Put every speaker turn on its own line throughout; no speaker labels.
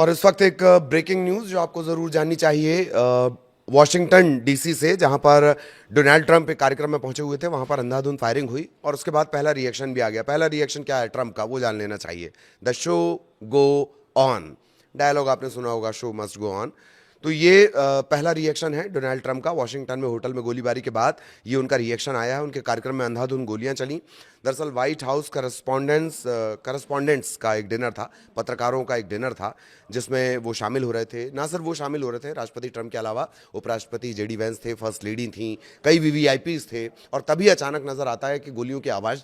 और इस वक्त एक ब्रेकिंग न्यूज़ जो आपको ज़रूर जाननी चाहिए वॉशिंगटन डीसी से, जहां पर डोनाल्ड ट्रंप एक कार्यक्रम में पहुंचे हुए थे, वहां पर अंधाधुंध फायरिंग हुई और उसके बाद पहला रिएक्शन भी आ गया। पहला रिएक्शन क्या है ट्रंप का, वो जान लेना चाहिए। The show go on, dialogue आपने सुना होगा, शो मस्ट गो ऑन। तो ये पहला रिएक्शन है डोनाल्ड ट्रंप का। वॉशिंगटन में होटल में गोलीबारी के बाद ये उनका रिएक्शन आया है। उनके कार्यक्रम में अंधाधुंध गोलियां चली। दरअसल व्हाइट हाउस करस्पॉन्डेंट्स का एक डिनर था, पत्रकारों का एक डिनर था, जिसमें वो शामिल हो रहे थे। ना सिर्फ वो शामिल हो रहे थे, राष्ट्रपति ट्रंप के अलावा उपराष्ट्रपति जेडी वेंस थे, फर्स्ट लेडी थी, कई वीवीआईपीज थे। और तभी अचानक नजर आता है कि गोलियों की आवाज़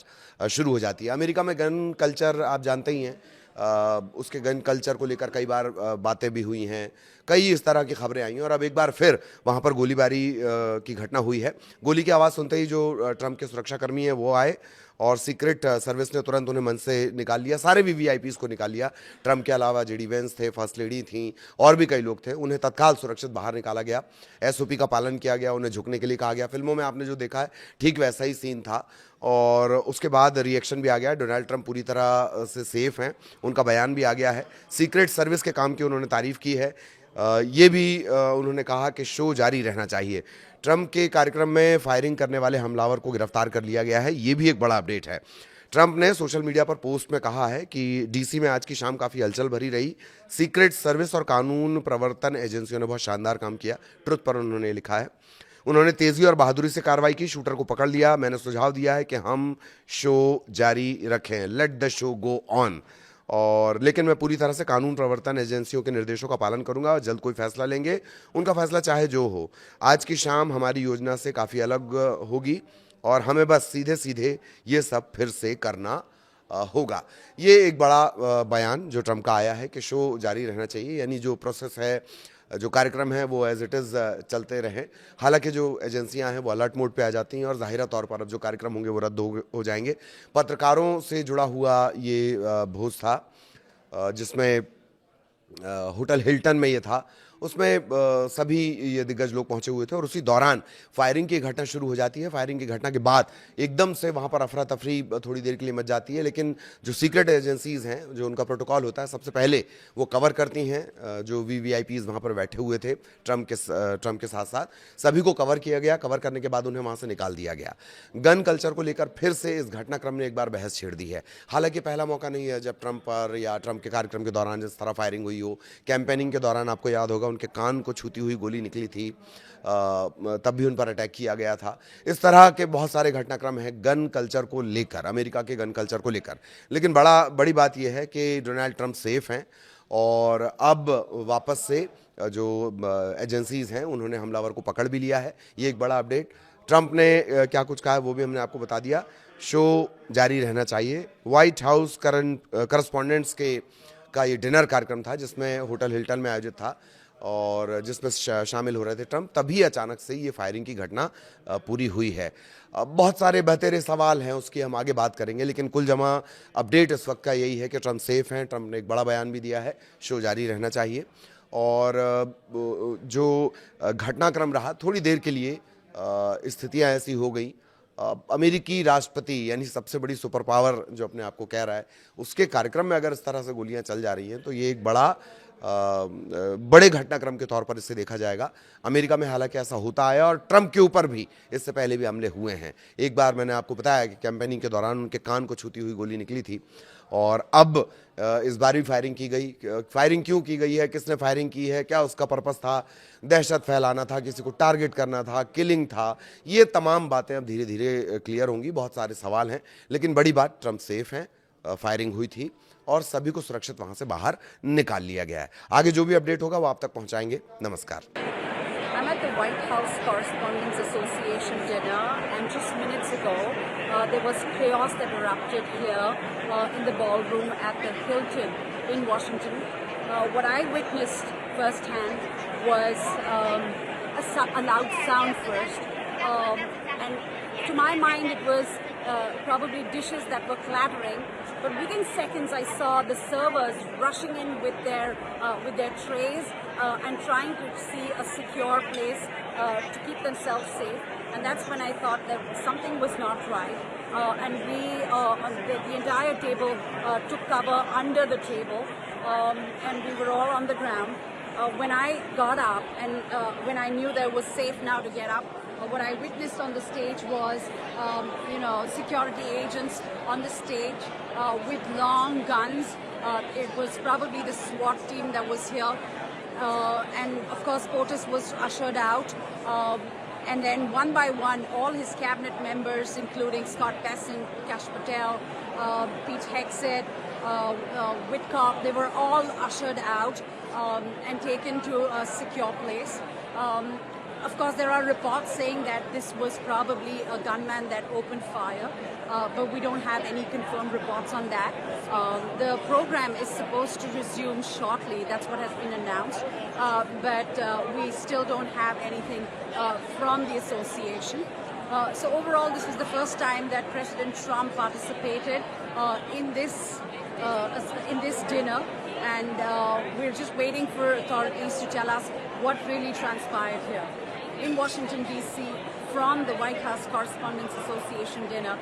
शुरू हो जाती है। अमेरिका में गन कल्चर आप जानते ही हैं, उसके गन कल्चर को लेकर कई बार बातें भी हुई हैं, कई इस तरह की खबरें आई हैं। और अब एक बार फिर वहाँ पर गोलीबारी की घटना हुई है। गोली की आवाज़ सुनते ही जो ट्रंप के सुरक्षाकर्मी हैं वो आए और सीक्रेट सर्विस ने तुरंत उन्हें मंच से निकाल लिया। सारे वीवीआईपीज को निकाल लिया। ट्रंप के अलावा जेडी वेंस थे, फर्स्ट लेडी थी, और भी कई लोग थे। उन्हें तत्काल सुरक्षित बाहर निकाला गया। एसओपी का पालन किया गया, उन्हें झुकने के लिए कहा गया। फिल्मों में आपने जो देखा है ठीक वैसा ही सीन था। और उसके बाद रिएक्शन भी आ गया। डोनाल्ड ट्रंप पूरी तरह से सेफ हैं, उनका बयान भी आ गया है। सीक्रेट सर्विस के काम की उन्होंने तारीफ की है। ये भी उन्होंने कहा कि शो जारी रहना चाहिए। ट्रंप के कार्यक्रम में फायरिंग करने वाले हमलावर को गिरफ्तार कर लिया गया है, ये भी एक बड़ा अपडेट है। ट्रंप ने सोशल मीडिया पर पोस्ट में कहा है कि डीसी में आज की शाम काफ़ी हलचल भरी रही। सीक्रेट सर्विस और कानून प्रवर्तन एजेंसियों ने बहुत शानदार काम किया, ट्रुथ पर उन्होंने लिखा है। उन्होंने तेज़ी और बहादुरी से कार्रवाई की, शूटर को पकड़ लिया। मैंने सुझाव दिया है कि हम शो जारी रखें, let the show go on. और लेकिन मैं पूरी तरह से कानून प्रवर्तन एजेंसियों के निर्देशों का पालन करूंगा। जल्द कोई फैसला लेंगे, उनका फैसला चाहे जो हो। आज की शाम हमारी योजना से काफ़ी अलग होगी और हमें बस सीधे सीधे ये सब फिर से करना होगा। ये एक बड़ा बयान जो ट्रंप का आया है कि शो जारी रहना चाहिए, यानी जो प्रोसेस है, जो कार्यक्रम है, वो एज इट इज़ चलते रहें। हालांकि जो एजेंसियां हैं वो अलर्ट मोड पे आ जाती हैं और ज़ाहिरा तौर पर अब जो कार्यक्रम होंगे वो रद्द हो जाएंगे। पत्रकारों से जुड़ा हुआ ये भोज था, जिसमें होटल हिल्टन में ये था। उसमें सभी ये दिग्गज लोग पहुंचे हुए थे और उसी दौरान फायरिंग की घटना शुरू हो जाती है। फायरिंग की घटना के बाद एकदम से वहां पर अफरा तफरी थोड़ी देर के लिए मच जाती है, लेकिन जो सीक्रेट एजेंसीज हैं, जो उनका प्रोटोकॉल होता है, सबसे पहले वो कवर करती हैं। जो वीवीआईपीज वहां पर बैठे हुए थे ट्रंप के साथ साथ, सभी को कवर किया गया। कवर करने के बाद उन्हें वहां से निकाल दिया गया। गन कल्चर को लेकर फिर से इस घटनाक्रम ने एक बार बहस छेड़ दी है। हालांकि पहला मौका नहीं है जब ट्रंप पर या ट्रंप के कार्यक्रम के दौरान जिस तरह फायरिंग हुई हो। कैंपेनिंग के दौरान आपको याद होगा उनके कान को छूती हुई गोली निकली थी, तब भी उन पर अटैक किया गया था। इस तरह के बहुत सारे घटनाक्रम हैं गन कल्चर को लेकर, अमेरिका के गन कल्चर को लेकर। लेकिन बड़ी बात यह है कि डोनाल्ड ट्रंप सेफ हैं और अब वापस से जो एजेंसीज हैं उन्होंने हमलावर को पकड़ भी लिया है। ये एक बड़ा अपडेट। ट्रंप ने क्या कुछ कहा है वो भी हमने आपको बता दिया। शो जारी रहना चाहिए। व्हाइट हाउस करस्पॉन्डेंट्स का ये डिनर कार्यक्रम था, जिसमें होटल हिल्टन में आयोजित था और जिसमें शामिल हो रहे थे ट्रंप। तभी अचानक से ये फायरिंग की घटना पूरी हुई है। बहुत सारे बहतेरे सवाल हैं, उसकी हम आगे बात करेंगे, लेकिन कुल जमा अपडेट इस वक्त का यही है कि ट्रंप सेफ हैं। ट्रंप ने एक बड़ा बयान भी दिया है, शो जारी रहना चाहिए। और जो घटनाक्रम रहा, थोड़ी देर के लिए स्थितियां ऐसी हो गई। अमेरिकी राष्ट्रपति यानी सबसे बड़ी सुपर पावर जो अपने आप को कह रहा है, उसके कार्यक्रम में अगर इस तरह से गोलियां चल जा रही हैं तो ये एक बड़े घटनाक्रम के तौर पर इसे देखा जाएगा। अमेरिका में हालांकि ऐसा होता आया और ट्रंप के ऊपर भी इससे पहले भी हमले हुए हैं। एक बार मैंने आपको बताया कि कैंपेनिंग के दौरान उनके कान को छूती हुई गोली निकली थी और अब इस बार भी फायरिंग की गई। फायरिंग क्यों की गई है, किसने फायरिंग की है, क्या उसका पर्पस था? दहशत फैलाना था, किसी को टारगेट करना था, किलिंग था? ये तमाम बातें अब धीरे धीरे क्लियर होंगी। बहुत सारे सवाल हैं, लेकिन बड़ी बात ट्रंप सेफ हैं। फायरिंग हुई थी और सभी को सुरक्षित वहां से बाहर निकाल लिया गया है। आगे जो भी अपडेट होगा वो आप तक पहुंचाएंगे। नमस्कार।
I'm at the White House Correspondents Association dinner, and just minutes ago, there was chaos that erupted here in the ballroom at the Hilton in Washington. What I witnessed firsthand was a loud sound first, and to my mind it was probably dishes that were clattering. But within seconds, I saw the servers rushing in with their trays and trying to see a secure place to keep themselves safe. And that's when I thought that something was not right. And the entire table took cover under the table. and we were all on the ground. When I got up and when I knew that it was safe now to get up, what I witnessed on the stage was, security agents on the stage with long guns. It was probably the SWAT team that was here. And of course, POTUS was ushered out. And then one by one, all his cabinet members, including Scott Bessent, Kash Patel, Pete Hegseth, Whitcock, they were all ushered out and taken to a secure place. Of course, there are reports saying that this was probably a gunman that opened fire, but we don't have any confirmed reports on that. The program is supposed to resume shortly. That's what has been announced, but we still don't have anything from the association. So overall, this was the first time that President Trump participated in this dinner, and we're just waiting for authorities to tell us what really transpired here. In Washington, D.C., from the White House Correspondents' Association dinner.